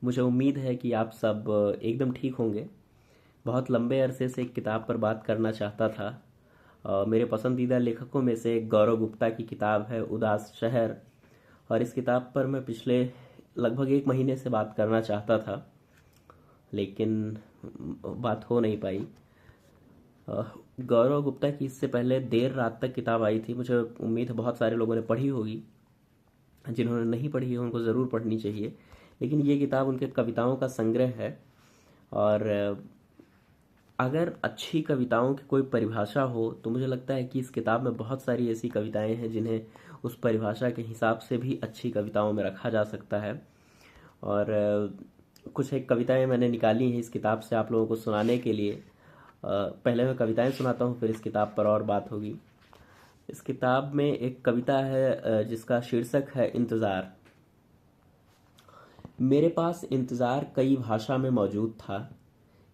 मुझे उम्मीद है कि आप सब एकदम ठीक होंगे। बहुत लंबे अरसे से एक किताब पर बात करना चाहता था। मेरे पसंदीदा लेखकों में से एक गौरव गुप्ता की किताब है उदास शहर, और इस किताब पर मैं पिछले लगभग एक महीने से बात करना चाहता था, लेकिन बात हो नहीं पाई। अ, गौरव गुप्ता की इससे पहले देर रात तक किताब आई थी। मुझे उम्मीद है बहुत सारे लोगों ने पढ़ी होगी। जिन्होंने नहीं पढ़ी है उनको ज़रूर पढ़नी चाहिए। लेकिन ये किताब उनके कविताओं का संग्रह है, और अगर अच्छी कविताओं की कोई परिभाषा हो तो मुझे लगता है कि इस किताब में बहुत सारी ऐसी कविताएं हैं जिन्हें उस परिभाषा के हिसाब से भी अच्छी कविताओं में रखा जा सकता है। और कुछ एक कविताएं मैंने निकाली हैं इस किताब से आप लोगों को सुनाने के लिए। पहले मैं कविताएं सुनाता हूँ, फिर इस किताब पर और बात होगी। इस किताब में एक कविता है जिसका शीर्षक है इंतज़ार। मेरे पास इंतज़ार कई भाषा में मौजूद था,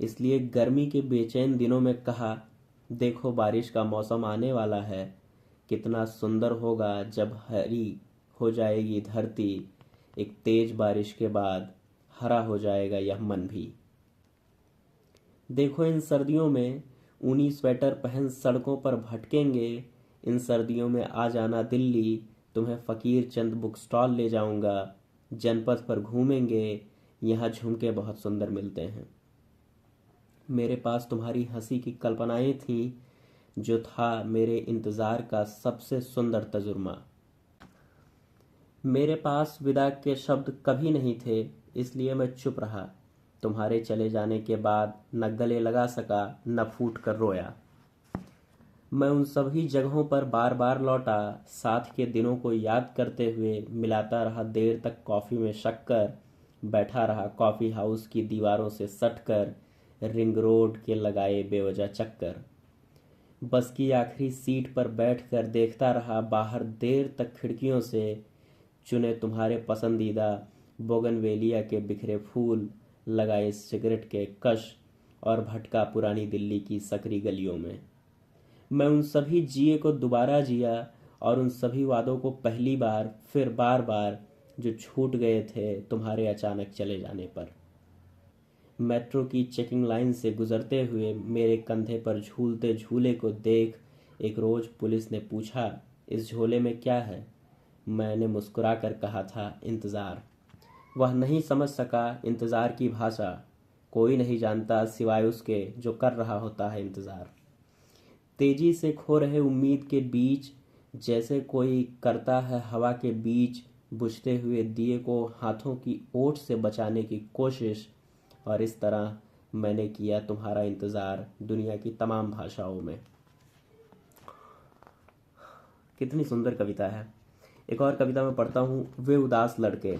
इसलिए गर्मी के बेचैन दिनों में कहा, देखो बारिश का मौसम आने वाला है, कितना सुंदर होगा जब हरी हो जाएगी धरती, एक तेज बारिश के बाद हरा हो जाएगा यह मन भी। देखो इन सर्दियों में ऊनी स्वेटर पहन सड़कों पर भटकेंगे, इन सर्दियों में आ जाना दिल्ली, तुम्हें फ़कीर चंद बुक स्टॉल ले जाऊंगा, जनपथ पर घूमेंगे, यहाँ झुमके बहुत सुंदर मिलते हैं। मेरे पास तुम्हारी हंसी की कल्पनाएं थीं, जो था मेरे इंतज़ार का सबसे सुंदर तजुर्मा। मेरे पास विदा के शब्द कभी नहीं थे, इसलिए मैं चुप रहा। तुम्हारे चले जाने के बाद न गले लगा सका, न फूट कर रोया। मैं उन सभी जगहों पर बार बार लौटा, साथ के दिनों को याद करते हुए मिलाता रहा देर तक कॉफ़ी में शक्कर, बैठा रहा कॉफ़ी हाउस की दीवारों से सटकर, रिंग रोड के लगाए बेवजह चक्कर। बस की आखिरी सीट पर बैठकर देखता रहा बाहर देर तक खिड़कियों से, चुने तुम्हारे पसंदीदा बोगनवेलिया के बिखरे फूल, लगाए सिगरेट के कश, और भटका पुरानी दिल्ली की सकरी गलियों में। मैं उन सभी जिए को दोबारा जिया, और उन सभी वादों को पहली बार फिर बार बार, जो छूट गए थे तुम्हारे अचानक चले जाने पर। मेट्रो की चेकिंग लाइन से गुजरते हुए मेरे कंधे पर झूलते झूले को देख एक रोज पुलिस ने पूछा, इस झोले में क्या है? मैंने मुस्कुरा कर कहा था, इंतज़ार। वह नहीं समझ सका इंतज़ार की भाषा। कोई नहीं जानता सिवाय उसके जो कर रहा होता है इंतज़ार। तेजी से खो रहे उम्मीद के बीच, जैसे कोई करता है हवा के बीच, बुझते हुए दिए को हाथों की ओट से बचाने की कोशिश। और इस तरह मैंने किया तुम्हारा इंतज़ार दुनिया की तमाम भाषाओं में। कितनी सुंदर कविता है। एक और कविता मैं पढ़ता हूँ। वे उदास लड़के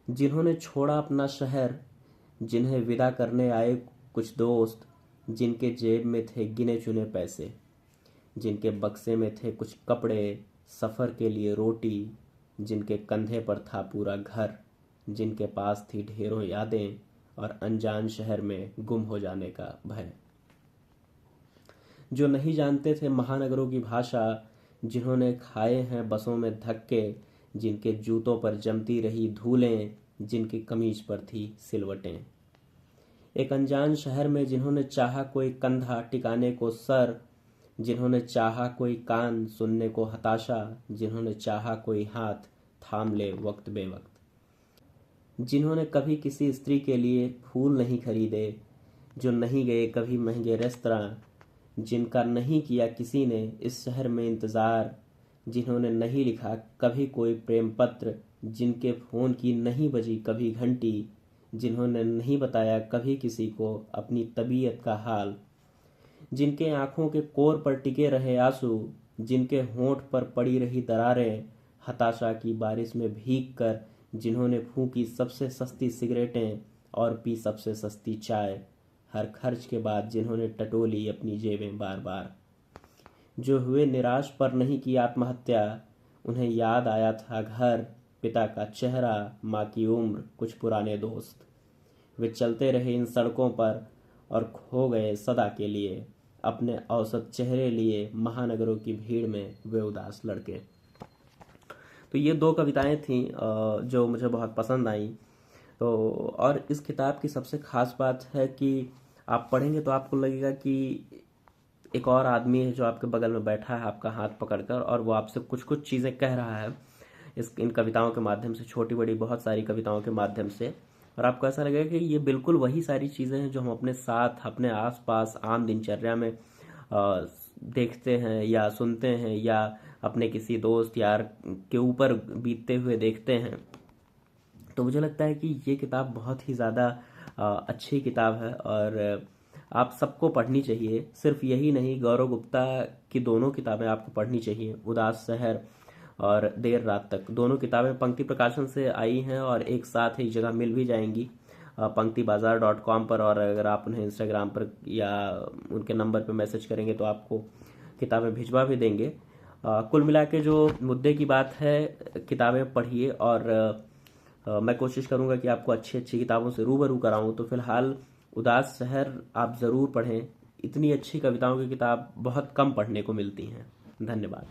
जिन्होंने छोड़ा अपना शहर, जिन्हें विदा करने आए कुछ दोस्त, जिनके जेब में थे गिने चुने पैसे, जिनके बक्से में थे कुछ कपड़े, सफ़र के लिए रोटी, जिनके कंधे पर था पूरा घर, जिनके पास थी ढेरों यादें और अनजान शहर में गुम हो जाने का भय। जो नहीं जानते थे महानगरों की भाषा, जिन्होंने खाए हैं बसों में धक्के, जिनके जूतों पर जमती रही धूलें, जिनकी कमीज पर थी सिलवटें। एक अनजान शहर में जिन्होंने चाहा कोई कंधा टिकाने को सर, जिन्होंने चाहा कोई कान सुनने को हताशा, जिन्होंने चाहा कोई हाथ थाम ले वक्त बेवक्त। जिन्होंने कभी किसी स्त्री के लिए फूल नहीं खरीदे, जो नहीं गए कभी महंगे रेस्तरां, जिनका नहीं किया किसी ने इस शहर में इंतज़ार, जिन्होंने नहीं लिखा कभी कोई प्रेम पत्र, जिनके फ़ोन की नहीं बजी कभी घंटी, जिन्होंने नहीं बताया कभी किसी को अपनी तबीयत का हाल, जिनके आँखों के कोर पर टिके रहे आंसू, जिनके होंठ पर पड़ी रही दरारें, हताशा की बारिश में भीग कर, जिन्होंने फूंकी सबसे सस्ती सिगरेटें और पी सबसे सस्ती चाय, हर खर्च के बाद जिन्होंने टटोली अपनी जेबें बार बार। जो हुए निराश पर नहीं की आत्महत्या, उन्हें याद आया था घर, पिता का चेहरा, माँ की उम्र, कुछ पुराने दोस्त। वे चलते रहे इन सड़कों पर और खो गए सदा के लिए, अपने औसत चेहरे लिए महानगरों की भीड़ में वे उदास लड़के। तो ये दो कविताएं थीं जो मुझे बहुत पसंद आईं। तो और इस किताब की सबसे ख़ास बात है कि आप पढ़ेंगे तो आपको लगेगा कि एक और आदमी है जो आपके बगल में बैठा है आपका हाथ पकड़कर, और वो आपसे कुछ कुछ चीज़ें कह रहा है इन कविताओं के माध्यम से, छोटी बड़ी बहुत सारी कविताओं के माध्यम से। और आपको ऐसा लगेगा कि ये बिल्कुल वही सारी चीज़ें हैं जो हम अपने साथ, अपने आसपास आम दिनचर्या में देखते हैं या सुनते हैं, या अपने किसी दोस्त यार के ऊपर बीतते हुए देखते हैं। तो मुझे लगता है कि ये किताब बहुत ही ज़्यादा अच्छी किताब है और आप सबको पढ़नी चाहिए। सिर्फ यही नहीं, गौरव गुप्ता की दोनों किताबें आपको पढ़नी चाहिए, उदास शहर और देर रात तक। दोनों किताबें पंक्ति प्रकाशन से आई हैं और एक साथ एक जगह मिल भी जाएंगी पंक्तिबाजार.com पर, और अगर आप उन्हें इंस्टाग्राम पर या उनके नंबर पर मैसेज करेंगे तो आपको किताबें भिजवा भी देंगे। कुल मिला के जो मुद्दे की बात है, किताबें पढ़िए और मैं कोशिश करूंगा कि आपको अच्छी अच्छी किताबों से रूबरू कराऊं। तो फिलहाल उदास शहर आप ज़रूर पढ़ें, इतनी अच्छी कविताओं की किताब बहुत कम पढ़ने को मिलती हैं। धन्यवाद।